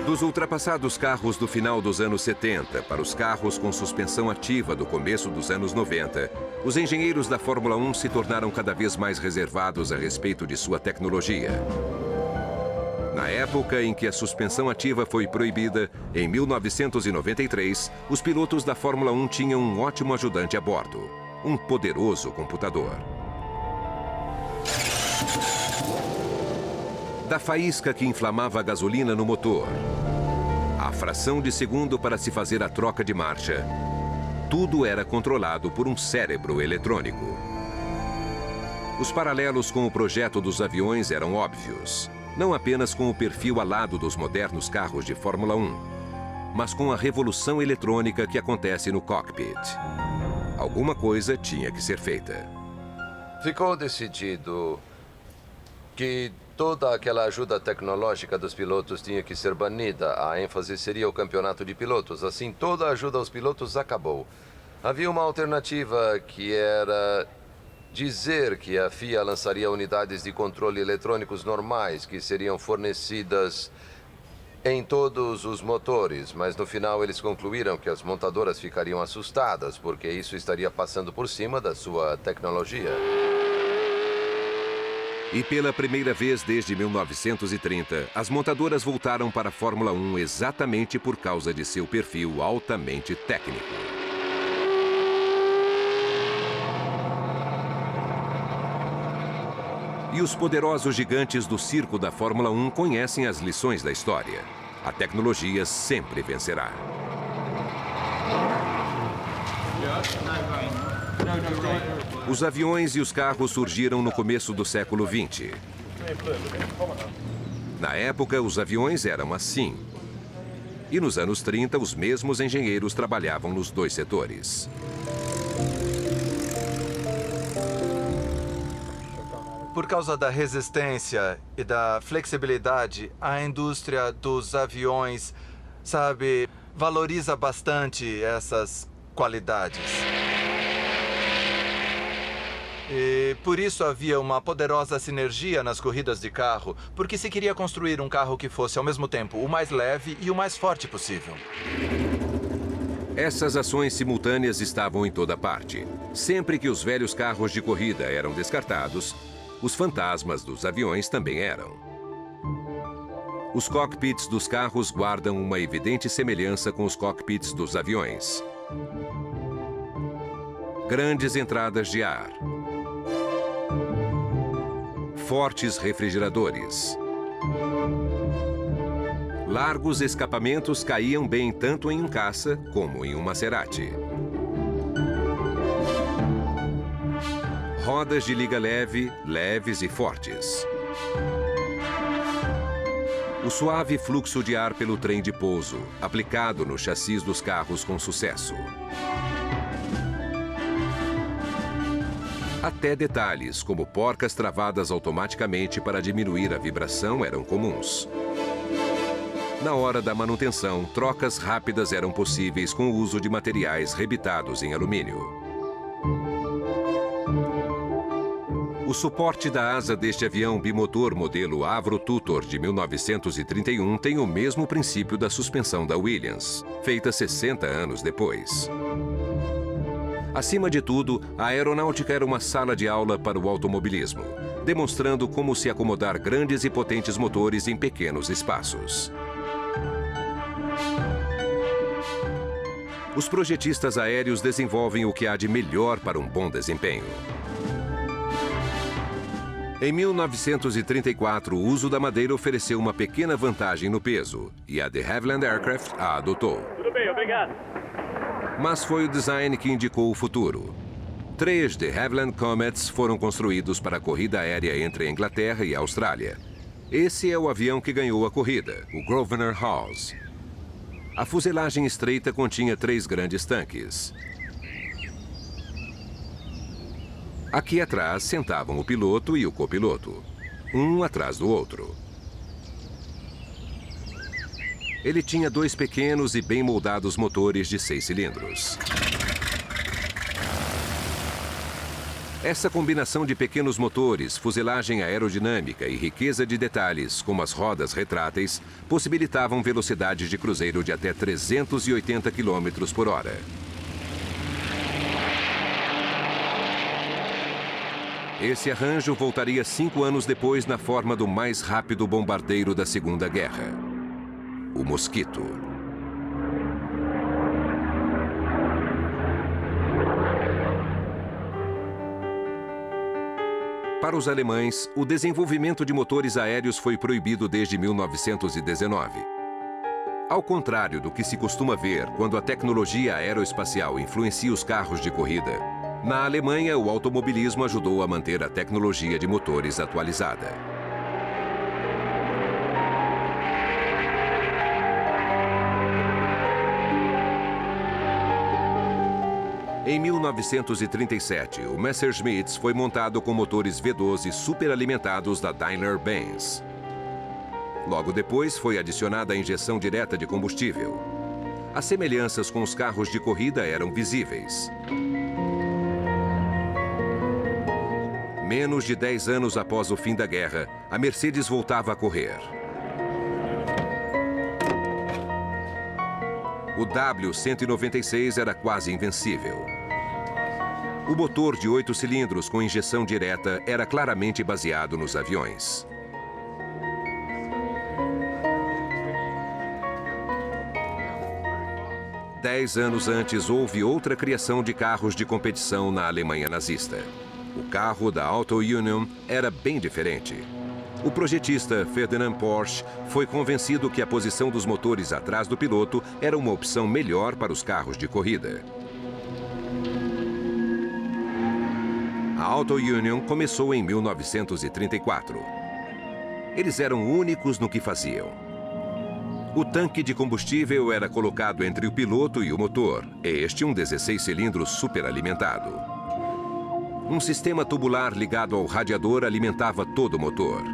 Dos ultrapassados carros do final dos anos 70 para os carros com suspensão ativa do começo dos anos 90, os engenheiros da Fórmula 1 se tornaram cada vez mais reservados a respeito de sua tecnologia. Na época em que a suspensão ativa foi proibida, em 1993, os pilotos da Fórmula 1 tinham um ótimo ajudante a bordo, um poderoso computador. Da faísca que inflamava a gasolina no motor, à fração de segundo para se fazer a troca de marcha, tudo era controlado por um cérebro eletrônico. Os paralelos com o projeto dos aviões eram óbvios, não apenas com o perfil alado dos modernos carros de Fórmula 1, mas com a revolução eletrônica que acontece no cockpit. Alguma coisa tinha que ser feita. Ficou decidido que toda aquela ajuda tecnológica dos pilotos tinha que ser banida. A ênfase seria o campeonato de pilotos. Assim, toda a ajuda aos pilotos acabou. Havia uma alternativa que era dizer que a FIA lançaria unidades de controle eletrônicos normais que seriam fornecidas em todos os motores, mas no final eles concluíram que as montadoras ficariam assustadas porque isso estaria passando por cima da sua tecnologia. E pela primeira vez desde 1930, as montadoras voltaram para a Fórmula 1 exatamente por causa de seu perfil altamente técnico. E os poderosos gigantes do circo da Fórmula 1 conhecem as lições da história. A tecnologia sempre vencerá. Os aviões e os carros surgiram no começo do século XX. Na época, os aviões eram assim. E nos anos 30, os mesmos engenheiros trabalhavam nos dois setores. Por causa da resistência e da flexibilidade, a indústria dos aviões, valoriza bastante essas qualidades. E por isso havia uma poderosa sinergia nas corridas de carro, porque se queria construir um carro que fosse ao mesmo tempo o mais leve e o mais forte possível. Essas ações simultâneas estavam em toda parte. Sempre que os velhos carros de corrida eram descartados, os fantasmas dos aviões também eram. Os cockpits dos carros guardam uma evidente semelhança com os cockpits dos aviões. Grandes entradas de ar. Fortes refrigeradores. Largos escapamentos caíam bem tanto em um caça como em um Maserati. Rodas de liga leve, leves e fortes. O suave fluxo de ar pelo trem de pouso, aplicado no chassis dos carros com sucesso. Até detalhes, como porcas travadas automaticamente para diminuir a vibração, eram comuns. Na hora da manutenção, trocas rápidas eram possíveis com o uso de materiais rebitados em alumínio. O suporte da asa deste avião bimotor modelo Avro Tutor de 1931 tem o mesmo princípio da suspensão da Williams, feita 60 anos depois. Acima de tudo, a aeronáutica era uma sala de aula para o automobilismo, demonstrando como se acomodar grandes e potentes motores em pequenos espaços. Os projetistas aéreos desenvolvem o que há de melhor para um bom desempenho. Em 1934, o uso da madeira ofereceu uma pequena vantagem no peso, e a de Havilland Aircraft a adotou. Tudo bem, obrigado. Mas foi o design que indicou o futuro. 3 de Havilland Comets foram construídos para a corrida aérea entre a Inglaterra e a Austrália. Esse é o avião que ganhou a corrida, o Grosvenor Hawes. A fuselagem estreita continha 3 grandes tanques. Aqui atrás sentavam o piloto e o copiloto, um atrás do outro. Ele tinha 2 pequenos e bem moldados motores de 6 cilindros. Essa combinação de pequenos motores, fuselagem aerodinâmica e riqueza de detalhes, como as rodas retráteis, possibilitavam velocidades de cruzeiro de até 380 km por hora. Esse arranjo voltaria 5 anos depois na forma do mais rápido bombardeiro da Segunda Guerra, o Mosquito. Para os alemães, o desenvolvimento de motores aéreos foi proibido desde 1919. Ao contrário do que se costuma ver quando a tecnologia aeroespacial influencia os carros de corrida, na Alemanha, o automobilismo ajudou a manter a tecnologia de motores atualizada. Em 1937, o Messerschmitt foi montado com motores V12 superalimentados da Daimler-Benz. Logo depois, foi adicionada a injeção direta de combustível. As semelhanças com os carros de corrida eram visíveis. Menos de 10 anos após o fim da guerra, a Mercedes voltava a correr. O W196 era quase invencível. O motor de 8 cilindros com injeção direta era claramente baseado nos aviões. Dez anos antes, houve outra criação de carros de competição na Alemanha nazista. O carro da Auto Union era bem diferente. O projetista Ferdinand Porsche foi convencido que a posição dos motores atrás do piloto era uma opção melhor para os carros de corrida. A Auto Union começou em 1934. Eles eram únicos no que faziam. O tanque de combustível era colocado entre o piloto e o motor, este um 16 cilindros superalimentado. Um sistema tubular ligado ao radiador alimentava todo o motor.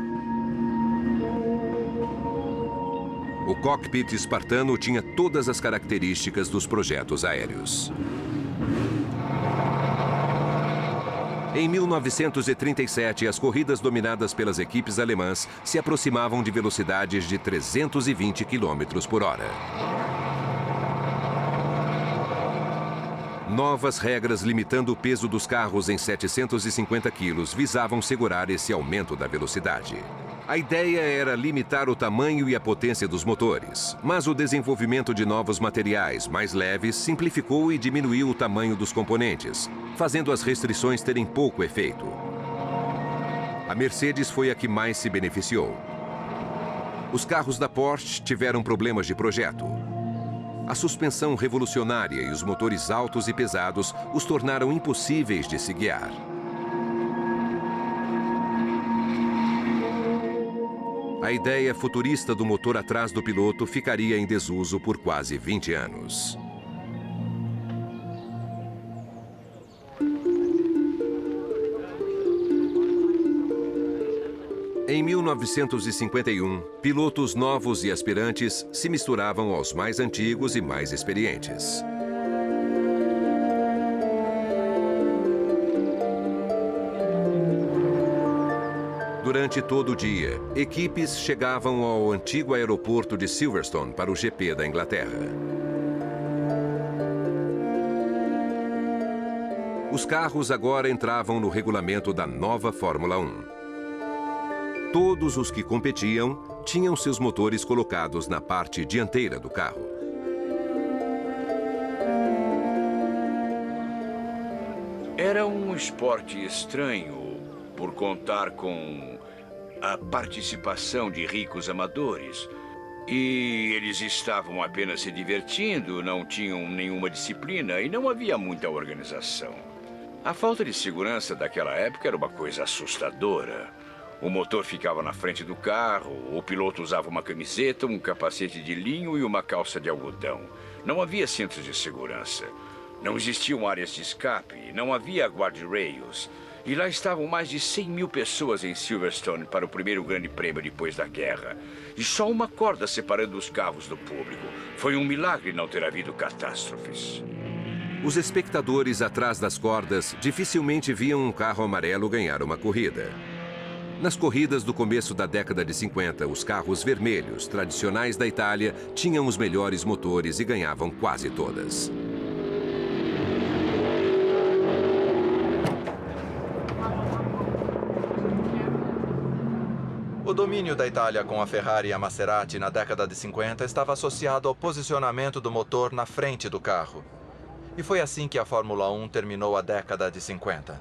O cockpit espartano tinha todas as características dos projetos aéreos. Em 1937, as corridas dominadas pelas equipes alemãs se aproximavam de velocidades de 320 km por hora. Novas regras limitando o peso dos carros em 750 quilos visavam segurar esse aumento da velocidade. A ideia era limitar o tamanho e a potência dos motores, mas o desenvolvimento de novos materiais mais leves simplificou e diminuiu o tamanho dos componentes, fazendo as restrições terem pouco efeito. A Mercedes foi a que mais se beneficiou. Os carros da Porsche tiveram problemas de projeto. A suspensão revolucionária e os motores altos e pesados os tornaram impossíveis de se guiar. A ideia futurista do motor atrás do piloto ficaria em desuso por quase 20 anos. Em 1951, pilotos novos e aspirantes se misturavam aos mais antigos e mais experientes. Durante todo o dia, equipes chegavam ao antigo aeroporto de Silverstone para o GP da Inglaterra. Os carros agora entravam no regulamento da nova Fórmula 1. Todos os que competiam tinham seus motores colocados na parte dianteira do carro. Era um esporte estranho por contar com a participação de ricos amadores. E eles estavam apenas se divertindo, não tinham nenhuma disciplina e não havia muita organização. A falta de segurança daquela época era uma coisa assustadora. O motor ficava na frente do carro, o piloto usava uma camiseta, um capacete de linho e uma calça de algodão. Não havia cintos de segurança. Não existiam áreas de escape, não havia guardrails. E lá estavam mais de 100 mil pessoas em Silverstone para o primeiro grande prêmio depois da guerra. E só uma corda separando os carros do público. Foi um milagre não ter havido catástrofes. Os espectadores atrás das cordas dificilmente viam um carro amarelo ganhar uma corrida. Nas corridas do começo da década de 50, os carros vermelhos, tradicionais da Itália, tinham os melhores motores e ganhavam quase todas. O domínio da Itália com a Ferrari e a Maserati na década de 50 estava associado ao posicionamento do motor na frente do carro. E foi assim que a Fórmula 1 terminou a década de 50.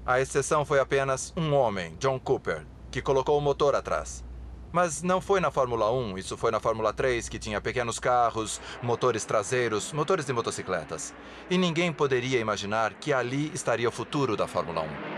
A exceção foi apenas um homem, John Cooper, que colocou o motor atrás. Mas não foi na Fórmula 1, isso foi na Fórmula 3, que tinha pequenos carros, motores traseiros, motores de motocicletas. E ninguém poderia imaginar que ali estaria o futuro da Fórmula 1.